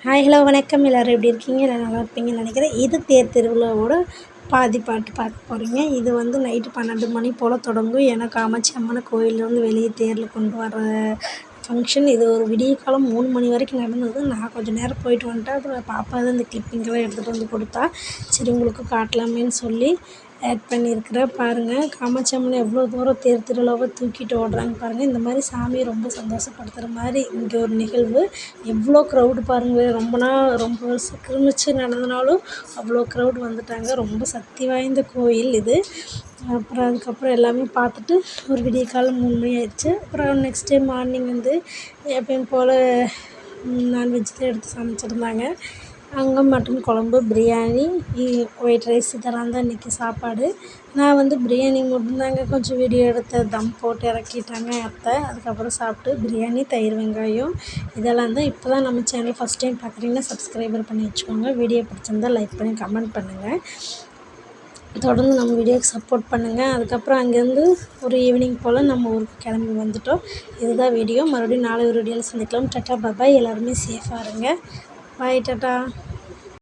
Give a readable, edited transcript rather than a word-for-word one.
Hi hello வணக்கம். எல்லோரும் எப்படி இருக்கீங்க? எல்லோரும் நல்லா இருப்பீங்கன்னு நினைக்கிறேன். இது தேர் திருவிழாவோட பாதி பாட்டு பார்க்க போகிறீங்க. இது வந்து நைட்டு 12 மணி போல் தொடங்கும். ஏன்னா காமாட்சி அம்மனை கோயிலேருந்து வெளியே தேரில் கொண்டு வர ஃபங்க்ஷன். இது ஒரு விடிய காலம் 3 மணி வரைக்கும் நடந்தது. நான் கொஞ்சம் நேரம் போயிட்டு வந்துட்டேன். அப்புறம் பாப்பா தான் இந்த கிளிப்பிங்கெல்லாம் எடுத்துகிட்டு வந்து கொடுத்தா. சரி உங்களுக்கு காட்டலாமேன்னு சொல்லி ஆட் பண்ணியிருக்கிறேன். பாருங்கள் காமாட்சி அம்மனை எவ்வளோ தூரம் தேர் திருவிழாவை தூக்கிட்டு ஓடுறாங்க பாருங்கள். இந்த மாதிரி சாமியை ரொம்ப சந்தோஷப்படுத்துகிற மாதிரி இங்கே ஒரு நிகழ்வு. எவ்வளோ க்ரௌடு பாருங்கள். ரொம்ப கிருமிச்சு நடந்தனாலும் அவ்வளோ க்ரௌடு வந்துட்டாங்க. ரொம்ப சக்தி வாய்ந்த கோயில் இது. அப்புறம் அதுக்கப்புறம் எல்லாமே பார்த்துட்டு ஒரு விடிய காலம் 3 மணி ஆயிடுச்சு. அப்புறம் நெக்ஸ்ட் டே மார்னிங் வந்து எப்பயும் போல் நான்வெஜ் தான் எடுத்து சமைச்சிருந்தாங்க. அங்கே மட்டன் குழம்பு, பிரியாணி, ஒயிட் ரைஸ் இதெல்லாம் தான் இன்றைக்கி சாப்பாடு. நான் வந்து பிரியாணி மட்டும்தாங்க கொஞ்சம் வீடியோ எடுத்தேன். தம் போட்டு இறக்கிட்டாங்க அத்தை. அதுக்கப்புறம் சாப்பிட்டு பிரியாணி, தயிர் வெங்காயம் இதெல்லாம் தான். இப்போ தான் நம்ம சேனல் ஃபஸ்ட் டைம் பார்க்குறீங்கன்னா சப்ஸ்கிரைபர் பண்ணி வச்சுக்கோங்க. வீடியோ பிடிச்சிருந்தால் லைக் பண்ணி கமெண்ட் பண்ணுங்கள். தொடர்ந்து நம்ம வீடியோக்கு சப்போர்ட் பண்ணுங்கள். அதுக்கப்புறம் அங்கேருந்து ஒரு ஈவினிங் போல் நம்ம ஊருக்கு கிளம்பி வந்துவிட்டோம். இதுதான் வீடியோ. மறுபடியும் நாளை ஒரு வீடியோவில் சந்திக்கலாம். டாட்டா பாய். எல்லாருமே சேஃபாக இருங்க. பாய் டாட்டா.